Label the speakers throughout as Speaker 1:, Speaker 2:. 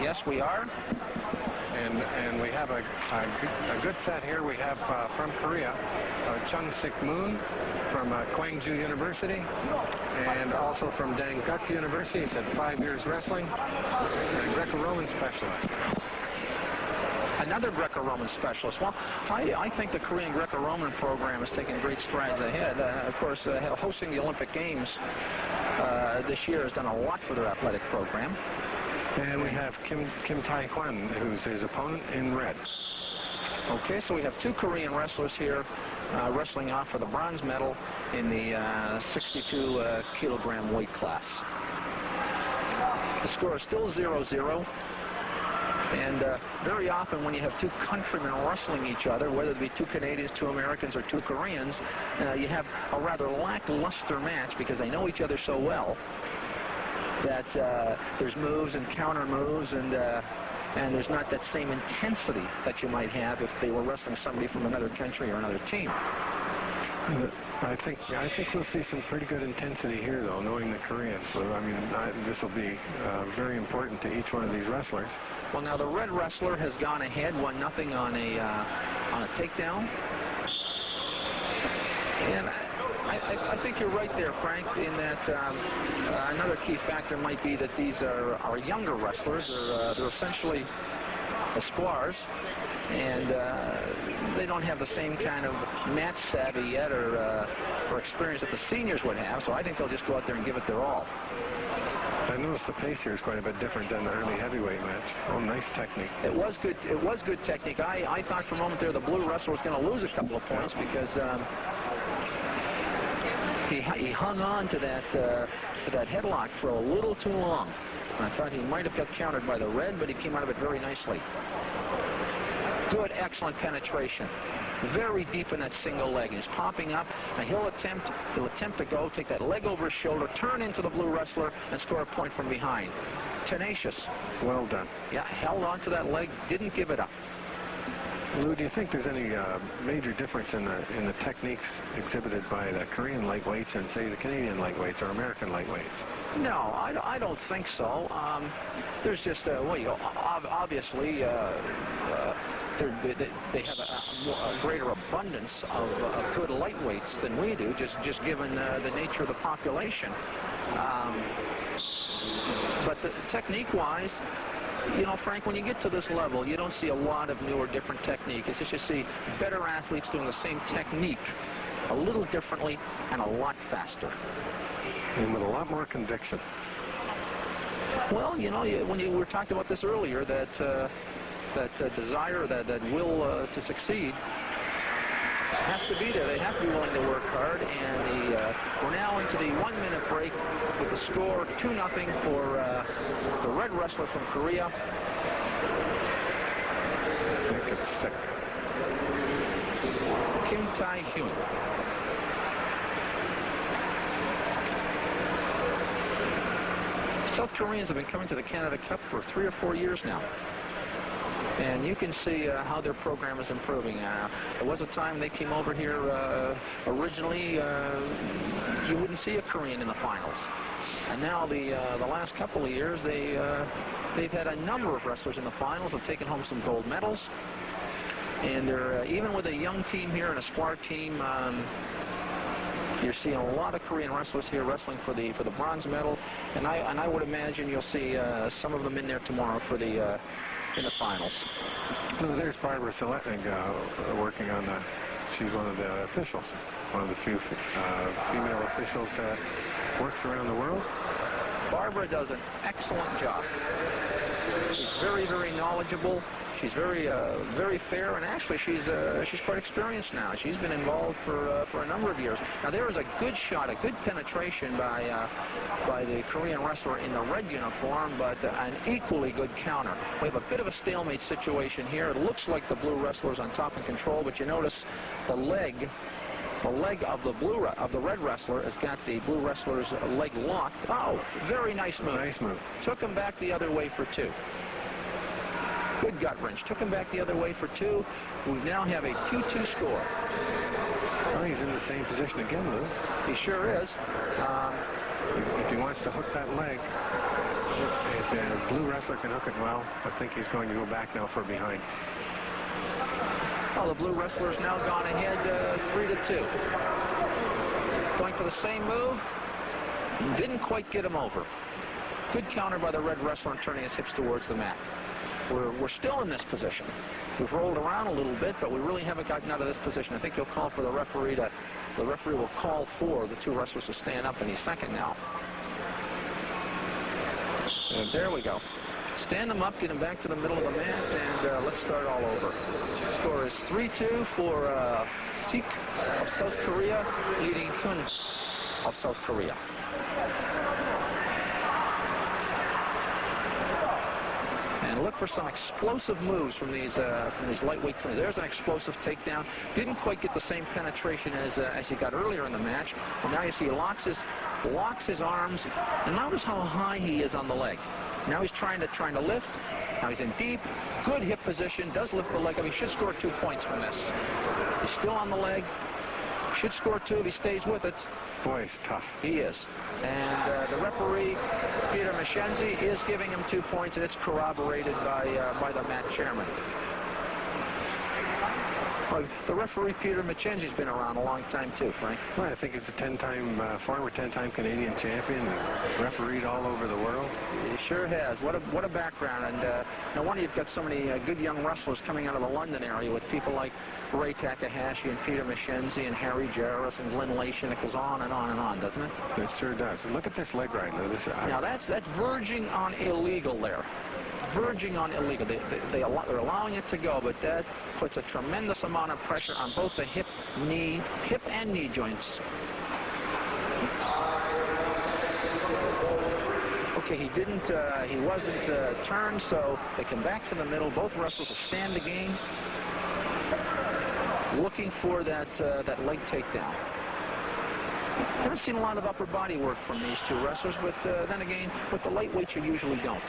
Speaker 1: Yes, we are.
Speaker 2: And we have a good set here. We have from Korea, Chung-Sik Moon from Gwangju University, and also from Dangguk University. He's had 5 years wrestling, and a Greco-Roman specialist.
Speaker 1: Another Greco-Roman specialist. Well, I think the Korean Greco-Roman program is taking great strides ahead. Of course, hosting the Olympic Games this year has done a lot for their athletic program.
Speaker 2: And we have Tae Hyun, who's his opponent in red.
Speaker 1: Okay, so we have 2 Korean wrestlers here wrestling off for the bronze medal in the 62 kilogram weight class. The score is still 0-0. And very often when you have 2 countrymen wrestling each other, whether it be 2 Canadians, 2 Americans, or 2 Koreans, you have a rather lackluster match because they know each other so well that there's moves and counter moves, and there's not that same intensity that you might have if they were wrestling somebody from another country or another team.
Speaker 2: I think we'll see some pretty good intensity here, though, knowing the Koreans. So I mean, this will be very important to each one of these wrestlers.
Speaker 1: Well, now the red wrestler has gone ahead, 1-0 on a takedown, and I think you're right there, Frank, in that another key factor might be that these are younger wrestlers. They're essentially espoirs, and they don't have the same kind of match savvy yet or experience that the seniors would have, so I think they'll just go out there and give it their all.
Speaker 2: I noticed the pace here is quite a bit different than the early heavyweight match. Oh, nice technique.
Speaker 1: It was good. It was good technique. I thought for a moment there the blue wrestler was going to lose a couple of points because he hung on to that headlock for a little too long. I thought he might have got countered by the red, but he came out of it very nicely. Good, excellent penetration. Very deep in that single leg. He's popping up. Now he'll attempt to go, take that leg over his shoulder, turn into the blue wrestler, and score a point from behind. Tenacious.
Speaker 2: Well done.
Speaker 1: Yeah, held on to that leg, didn't give it up.
Speaker 2: Lou, do you think there's any major difference in the techniques exhibited by the Korean lightweights and, say, the Canadian lightweights or American lightweights?
Speaker 1: No, I don't think so. There's just, obviously, they have a greater abundance of good lightweights than we do, just given the nature of the population. But technique-wise, you know, Frank, when you get to this level, you don't see a lot of new or different technique. It's just you see better athletes doing the same technique a little differently and a lot faster.
Speaker 2: And with a lot more conviction.
Speaker 1: Well, you know, when you were talking about this earlier, that desire, that will to succeed has to be there. They have to be willing to work hard, and we're now into the 1-minute break with the score 2-0 for the red wrestler from Korea. Tae Hyun. South Koreans have been coming to the Canada Cup for 3 or 4 years now. And you can see how their program is improving. There was a time they came over here originally, you wouldn't see a Korean in the finals. And now the last couple of years, they've had a number of wrestlers in the finals, have taken home some gold medals. And they're, even with a young team here and a Espoir team, you're seeing a lot of Korean wrestlers here wrestling for the bronze medal. And I would imagine you'll see some of them in there tomorrow for the in the finals.
Speaker 2: No, there's Barbara Seletnik working on the. She's one of the officials, one of the few female officials that works around the world.
Speaker 1: Barbara does an excellent job. She's very, very knowledgeable. She's very, very fair, and actually she's quite experienced now. She's been involved for a number of years. Now there is a good shot, a good penetration by the Korean wrestler in the red uniform, but an equally good counter. We have a bit of a stalemate situation here. It looks like the blue wrestler is on top and control, but you notice the leg of the red wrestler has got the blue wrestler's leg locked. Oh, very nice move.
Speaker 2: Nice move.
Speaker 1: Took him back the other way for 2. Good gut wrench. Took him back the other way for 2. We now have a 2-2 score.
Speaker 2: Well, he's in the same position again, Lou.
Speaker 1: He sure is.
Speaker 2: If he wants to hook that leg. The blue wrestler can hook it well. I think he's going to go back now for behind.
Speaker 1: Well, the blue wrestler's now gone ahead 3-2. Going for the same move. Didn't quite get him over. Good counter by the red wrestler and turning his hips towards the mat. We're still in this position. We've rolled around a little bit, but we really haven't gotten out of this position. I think he'll call for the referee to... The referee will call for the two wrestlers to stand up any second now. And there we go. Stand them up, get them back to the middle of the mat, and let's start all over. Score is 3-2 for Sik of South Korea, leading Hyun of South Korea. And look for some explosive moves from these lightweight players. There's an explosive takedown. Didn't quite get the same penetration as he got earlier in the match. But now you see he locks his arms, and notice how high he is on the leg. Now he's trying to lift. Now he's in deep, good hip position. Does lift the leg. I mean, he should score 2 points from this. He's still on the leg. Should score 2 if he stays with it.
Speaker 2: Boy, he's tough.
Speaker 1: He is. And the referee, Peter Mackenzie, is giving him 2 points, and it's corroborated by the match chairman. Well, the referee, Peter Mackenzie's been around a long time, too, Frank.
Speaker 2: Well, I think he's a former 10-time Canadian champion, refereed all over the world.
Speaker 1: He sure has. What a background. And no wonder you've got so many good young wrestlers coming out of the London area with people like Ray Takahashi and Peter Mackenzie and Harry Jarvis and Glenn Lation. And it goes on and on and on, doesn't it?
Speaker 2: It sure does. And look at this leg right now.
Speaker 1: Now, that's verging on illegal there. Verging on illegal. They're allowing it to go, but that puts a tremendous amount of pressure on both the hip and knee joints. Okay, he wasn't turned, so they come back to the middle. Both wrestlers will stand again, looking for that leg takedown. I haven't seen a lot of upper body work from these two wrestlers, but then again, with the lightweights, you usually don't.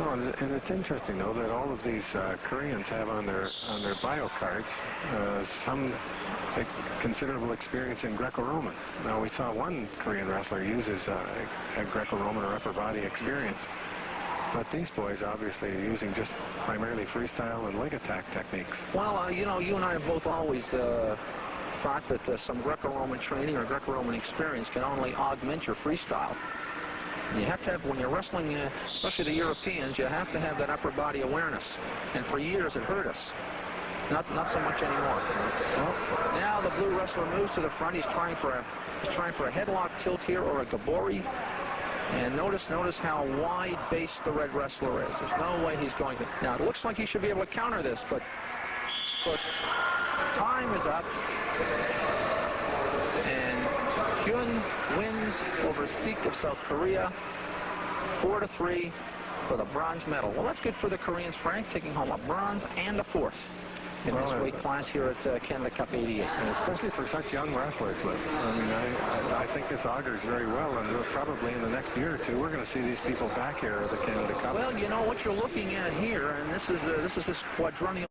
Speaker 2: Oh, and it's interesting, though, that all of these Koreans have on their bio cards some considerable experience in Greco-Roman. Now, we saw one Korean wrestler uses a Greco-Roman or upper body experience, but these boys obviously are using just primarily freestyle and leg attack techniques. Well,
Speaker 1: you know, you and I have both always thought that some Greco-Roman training or Greco-Roman experience can only augment your freestyle. You have to have, when you're wrestling, especially the Europeans, you have to have that upper body awareness. And for years, it hurt us. Not so much anymore. Well, now the blue wrestler moves to the front. He's trying for a headlock tilt here or a gabori. And notice how wide-based the red wrestler is. There's no way he's going to. Now, it looks like he should be able to counter this, but of course, time is up. Hyun wins over Sik of South Korea, 4-3 for the bronze medal. Well, that's good for the Koreans, Frank, taking home a bronze and a fourth in this weight class here at Canada Cup 88.
Speaker 2: And especially for such young wrestlers. I mean, I think this augurs very well, and probably in the next year or two, we're going to see these people back here at the Canada Cup.
Speaker 1: Well, you know what you're looking at here, and this is this quadrennial.